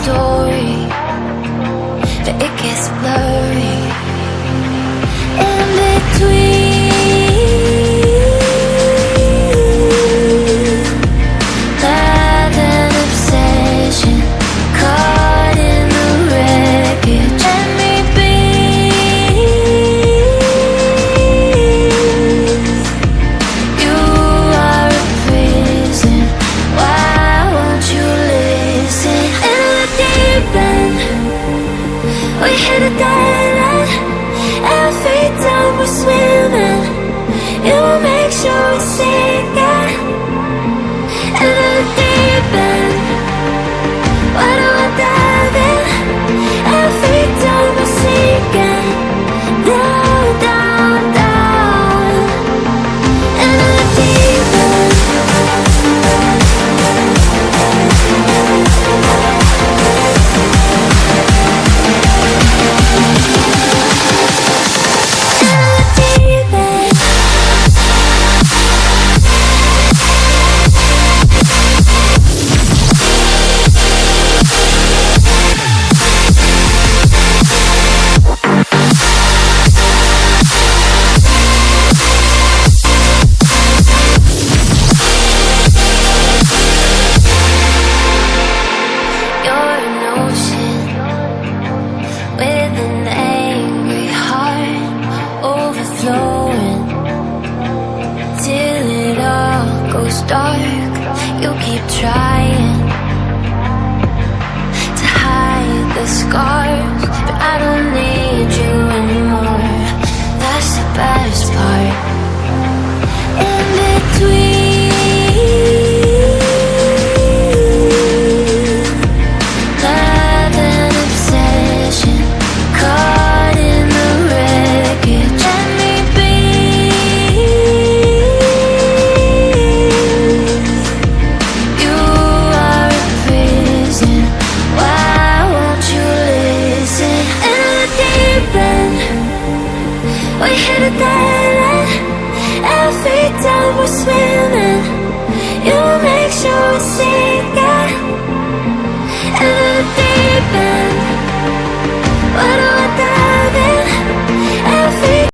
story, but it gets blurry in between. Love and obsession, caught in the wreckage. Let me be. You are a prison. Why won't you listen? In the deep end, we hit a dead end. Every time we're swimming, you make sure we sink it. In the deep end, why do I dive in? Every time we're sinking, down, down, down. In the deep end. You're an ocean with an angry heart, overflowing till it all goes dark. You keep trying to hide the scars, but I don't need you anymore. That's the best part. In between love and obsession, caught in the wreckage. Let me be. You are a prison. Why won't you listen? In the deep end, we hit a dead end. Every time we're swimming, you make sure we see.